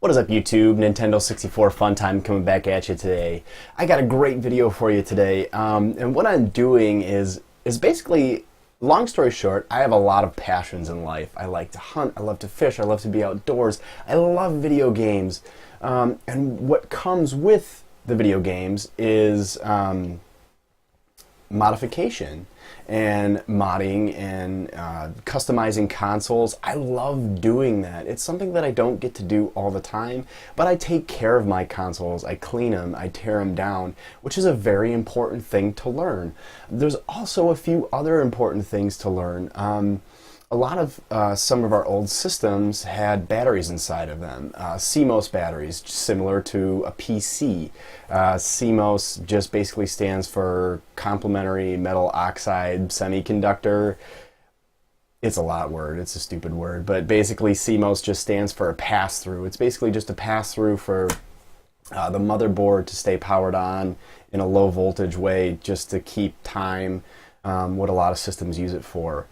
What is up, YouTube? Nintendo 64 Fun Time coming back at you today. I got a great video for you today, and what I'm doing is basically, long story short, I have a lot of passions in life. I like to hunt, I love to fish, I love to be outdoors, I love video games, and what comes with the video games is modification and modding and customizing consoles. I love doing that. It's something that I don't get to do all the time, but I take care of my consoles. I clean them, I tear them down, which is a very important thing to learn. There's also a few other important things to learn. A lot of some of our old systems had batteries inside of them, CMOS batteries, similar to a PC. CMOS just basically stands for complementary metal oxide semiconductor. It's a lot word, it's a stupid word, but basically CMOS just stands for a pass-through. It's basically just a pass-through for the motherboard to stay powered on in a low voltage way, just to keep time, what a lot of systems use it for.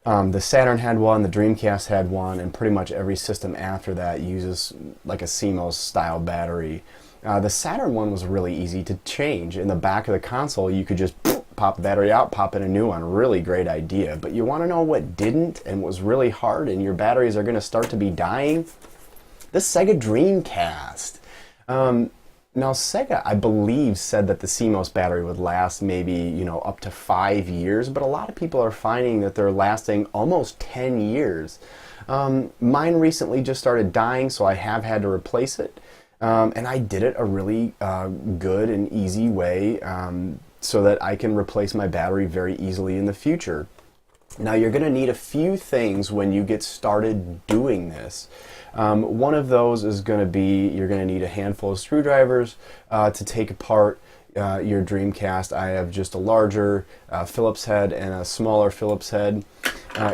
The Saturn had one, the Dreamcast had one, and pretty much every system after that uses like a CMOS style battery. The Saturn one was really easy to change. In the back of the console, you could just pop the battery out, pop in a new one. Really great idea. But you want to know what didn't and was really hard and your batteries are going to start to be dying? The Sega Dreamcast. Now Sega, I believe, said that the CMOS battery would last maybe, up to 5 years, but a lot of people are finding that they're lasting almost 10 years. Mine recently just started dying, so I have had to replace it, and I did it a really good and easy way so that I can replace my battery very easily in the future. Now you're going to need a few things when you get started doing this. One of those is going to be, you're going to need a handful of screwdrivers to take apart your Dreamcast. I have just a larger Phillips head and a smaller Phillips head.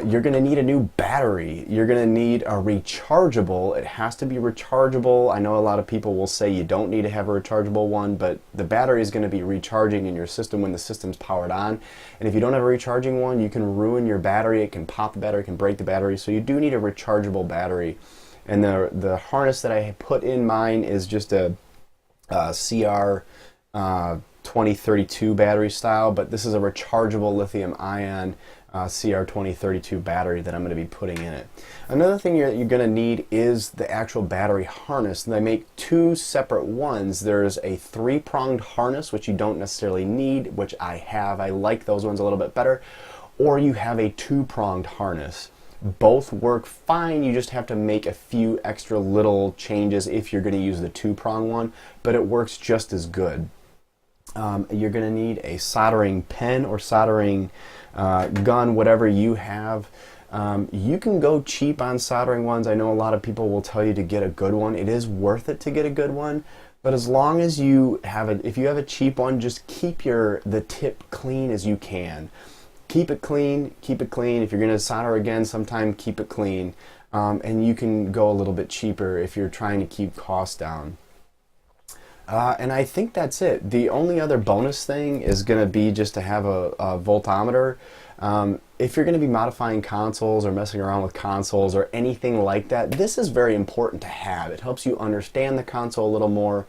You're going to need a new battery. You're going to need a rechargeable. It has to be rechargeable. I know a lot of people will say you don't need to have a rechargeable one, but the battery is going to be recharging in your system when the system's powered on. And if you don't have a recharging one, you can ruin your battery. It can pop the battery, it can break the battery. So you do need a rechargeable battery. And the harness that I put in mine is just a CR 2032 battery style, but this is a rechargeable lithium-ion CR 2032 battery that I'm going to be putting in it. Another thing you're going to need is the actual battery harness. And I make two separate ones. There's a 3-pronged harness, which you don't necessarily need, which I have. I like those ones a little bit better. Or you have a 2-pronged harness. Both work fine, you just have to make a few extra little changes if you're going to use the 2-prong one, but it works just as good. You're going to need a soldering pen or soldering gun, whatever you have. You can go cheap on soldering ones. I know a lot of people will tell you to get a good one. It is worth it to get a good one, but as long as you have if you have a cheap one, just keep the tip clean as you can. Keep it clean, keep it clean. If you're going to solder again sometime, keep it clean. And you can go a little bit cheaper if you're trying to keep costs down. And I think that's it. The only other bonus thing is going to be just to have a voltometer. If you're going to be modifying consoles or messing around with consoles or anything like that, this is very important to have. It helps you understand the console a little more.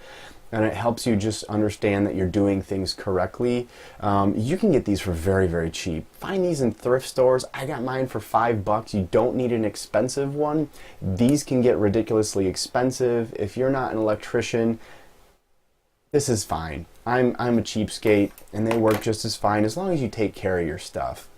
And it helps you just understand that you're doing things correctly. You can get these for very, very cheap. Find these in thrift stores. I got mine for $5. You don't need an expensive one. These can get ridiculously expensive. If you're not an electrician, this is fine. I'm a cheapskate, and they work just as fine as long as you take care of your stuff.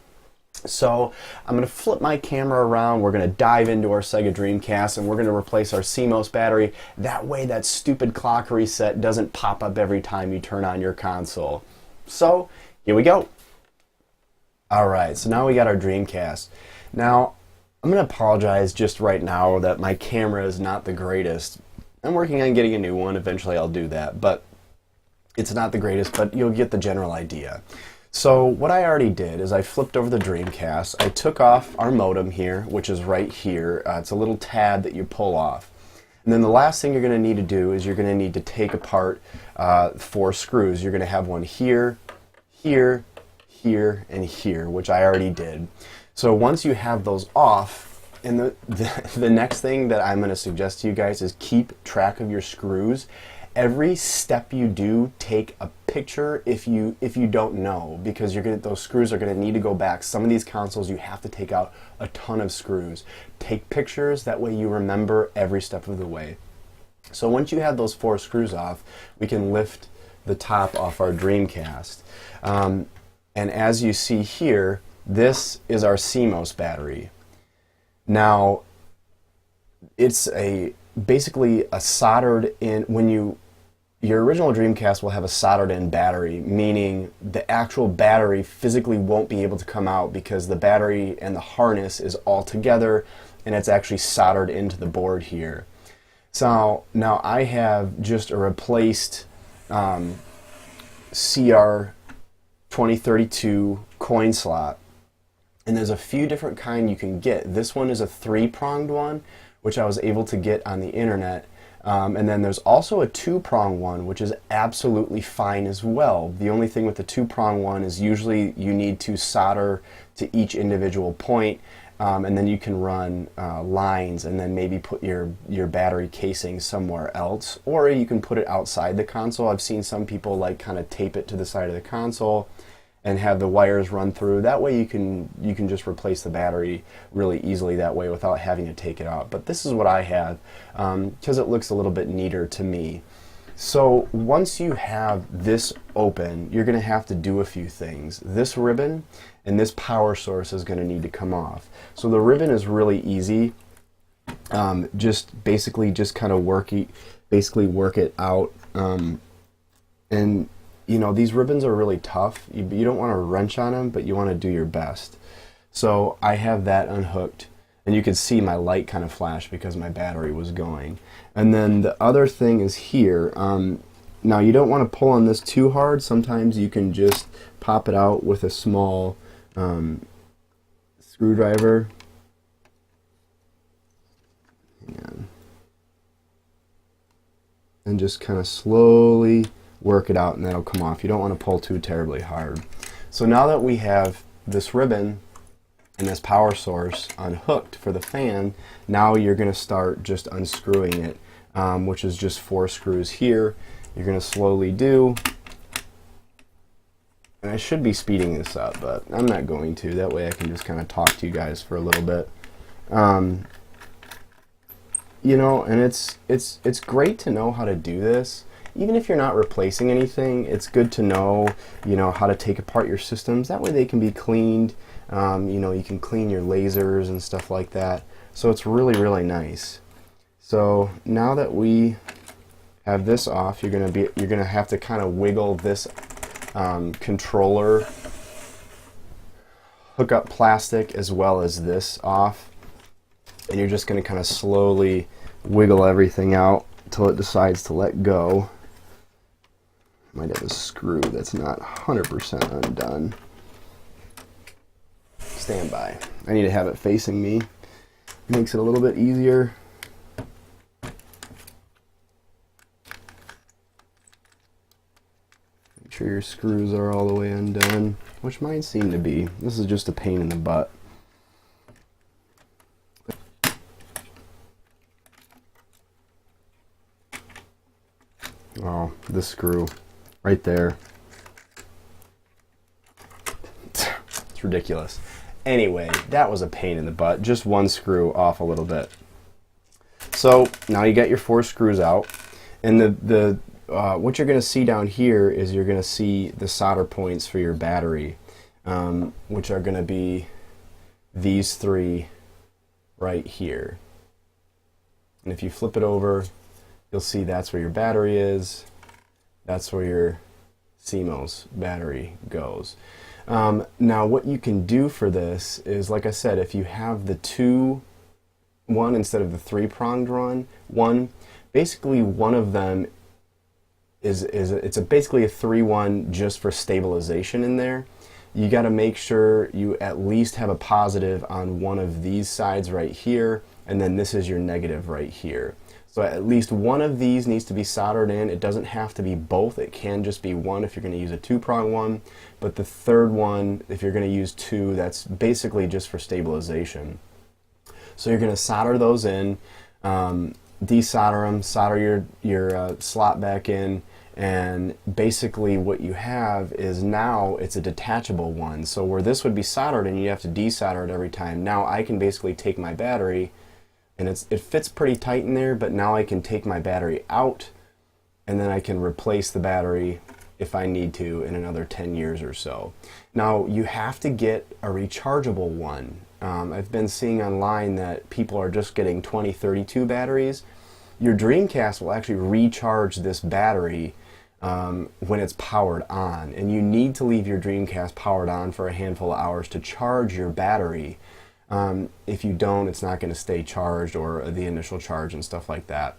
So I'm going to flip my camera around, we're going to dive into our Sega Dreamcast, and we're going to replace our CMOS battery. That way that stupid clock reset doesn't pop up every time you turn on your console. So here we go. Alright, so now we got our Dreamcast. Now I'm going to apologize just right now that my camera is not the greatest. I'm working on getting a new one, eventually I'll do that, but it's not the greatest, but you'll get the general idea. So what I already did is I flipped over the Dreamcast, I took off our modem here, which is right here. It's a little tab that you pull off. And then the last thing you're going to need to do is you're going to need to take apart 4 screws. You're going to have one here, here, and here, which I already did. So once you have those off, And the next thing that I'm going to suggest to you guys is keep track of your screws. Every step you do, take a picture if you don't know, because those screws are going to need to go back. Some of these consoles you have to take out a ton of screws. Take pictures, that way you remember every step of the way. So once you have those 4 screws off, we can lift the top off our Dreamcast. And as you see here, this is our CMOS battery. Now, it's basically a soldered in, your original Dreamcast will have a soldered in battery, meaning the actual battery physically won't be able to come out because the battery and the harness is all together and it's actually soldered into the board here. So now I have just a replaced CR2032 coin slot, and there's a few different kind you can get. This one is a 3-pronged one, which I was able to get on the internet. And then there's also a 2-prong one, which is absolutely fine as well. The only thing with the 2-prong one is usually you need to solder to each individual point, and then you can run lines and then maybe put your battery casing somewhere else, or you can put it outside the console. I've seen some people like kind of tape it to the side of the console and have the wires run through. That way you can just replace the battery really easily that way without having to take it out. But this is what I have because it looks a little bit neater to me. So once you have this open, you're going to have to do a few things. This ribbon and this power source is going to need to come off. So the ribbon is really easy. Just kind of work it out. And you know, these ribbons are really tough. You don't want to wrench on them, but you want to do your best. So I have that unhooked, and you can see my light kind of flash because my battery was going. And then the other thing is here. Now you don't want to pull on this too hard. Sometimes you can just pop it out with a small screwdriver. Hang on. And just kind of slowly work it out, and that'll come off. You don't want to pull too terribly hard. So now that we have this ribbon and this power source unhooked for the fan, now you're going to start just unscrewing it, which is just 4 screws here. You're going to slowly do, and I should be speeding this up, but I'm not going to. That way I can just kind of talk to you guys for a little bit. You know, and it's great to know how to do this. Even if you're not replacing anything, it's good to know, you know, how to take apart your systems. That way they can be cleaned. You know, you can clean your lasers and stuff like that. So it's really, really nice. So now that we have this off, you're gonna have to kind of wiggle this controller hookup plastic as well as this off, and you're just gonna kind of slowly wiggle everything out until it decides to let go. Might have a screw that's not 100% undone. Stand by. I need to have it facing me. Makes it a little bit easier. Make sure your screws are all the way undone, which mine seem to be. This is just a pain in the butt. Oh, this screw right there. It's ridiculous. Anyway, that was a pain in the butt. Just one screw off a little bit. So now you got your 4 screws out, and what you're going to see down here is you're going to see the solder points for your battery, which are going to be these 3 right here. And if you flip it over, you'll see that's where your battery is. That's where your CMOS battery goes. Now what you can do for this is, like I said, if you have the 2-1 instead of the 3-pronged one, basically one of them is basically a 3-1 just for stabilization in there. You got to make sure you at least have a positive on one of these sides right here, and then this is your negative right here. So at least one of these needs to be soldered in. It doesn't have to be both. It can just be one if you're going to use a 2-prong one. But the third one, if you're going to use 2, that's basically just for stabilization. So you're going to solder those in, desolder them, solder your slot back in, and basically what you have is now it's a detachable one. So where this would be soldered and you have to desolder it every time, now I can basically take my battery, and it fits pretty tight in there, but now I can take my battery out and then I can replace the battery if I need to in another 10 years or so. Now you have to get a rechargeable one. I've been seeing online that people are just getting 2032 batteries. Your Dreamcast will actually recharge this battery when it's powered on, and you need to leave your Dreamcast powered on for a handful of hours to charge your battery. If you don't, it's not going to stay charged, or the initial charge and stuff like that.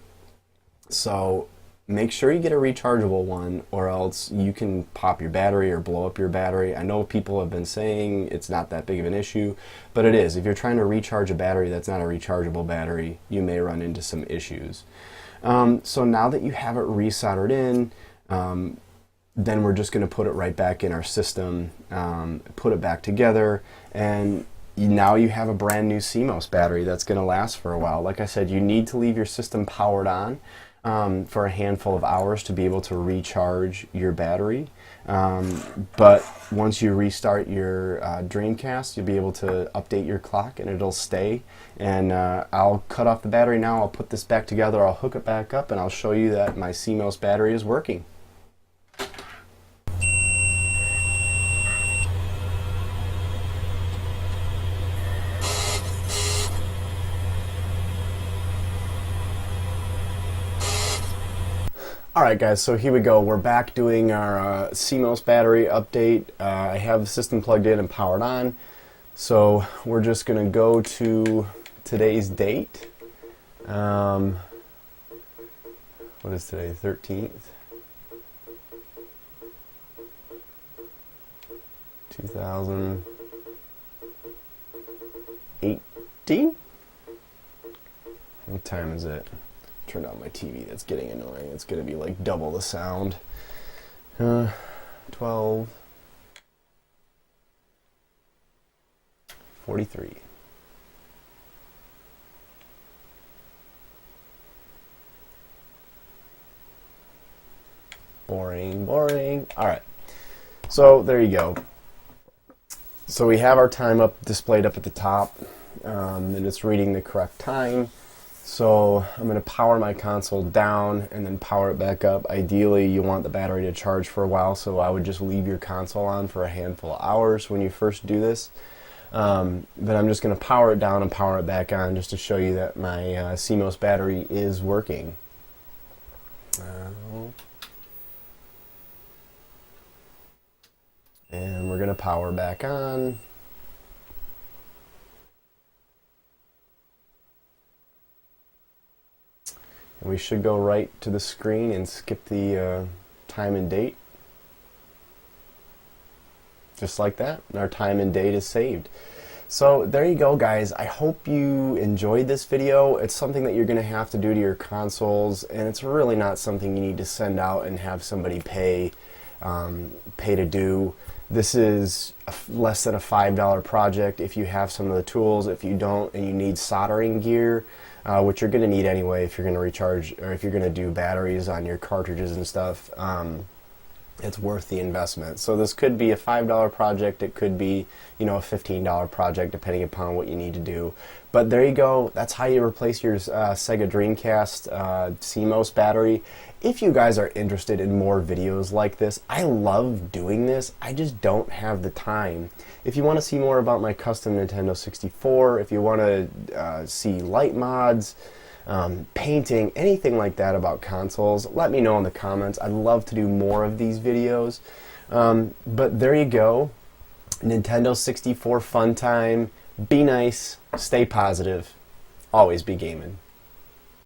So make sure you get a rechargeable one, or else you can pop your battery or blow up your battery. I know people have been saying it's not that big of an issue, but it is. If you're trying to recharge a battery that's not a rechargeable battery, you may run into some issues. So now that you have it resoldered in, then we're just going to put it right back in our system, put it back together, and now you have a brand new CMOS battery that's going to last for a while. Like I said, you need to leave your system powered on for a handful of hours to be able to recharge your battery. But once you restart your Dreamcast, you'll be able to update your clock and it'll stay. And I'll cut off the battery now, I'll put this back together, I'll hook it back up, and I'll show you that my CMOS battery is working. Alright guys, so here we go. We're back doing our CMOS battery update. I have the system plugged in and powered on. So we're just going to go to today's date. What is today? 13th? 2018? What time is it? Turned on my TV. That's getting annoying. It's going to be like double the sound. 12:43. Boring, boring. All right. So there you go. So we have our time up displayed up at the top, and it's reading the correct time. So I'm going to power my console down and then power it back up. Ideally, you want the battery to charge for a while, so I would just leave your console on for a handful of hours when you first do this. But I'm just going to power it down and power it back on just to show you that my CMOS battery is working. And we're going to power back on. And we should go right to the screen and skip the time and date. Just like that, our time and date is saved. So there you go guys, I hope you enjoyed this video. It's something that you're going to have to do to your consoles, and it's really not something you need to send out and have somebody pay to do. This is less than a $5 project if you have some of the tools. If you don't and you need soldering gear, which you're going to need anyway if you're going to recharge or if you're going to do batteries on your cartridges and stuff, it's worth the investment. So this could be a $5 project, it could be, you know, a $15 project depending upon what you need to do. But there you go, that's how you replace your Sega Dreamcast CMOS battery. If you guys are interested in more videos like this, I love doing this, I just don't have the time. If you want to see more about my custom Nintendo 64, if you want to see light mods, painting, anything like that about consoles, let me know in the comments. I'd love to do more of these videos. But there you go. Nintendo 64 fun time. Be nice, stay positive, always be gaming.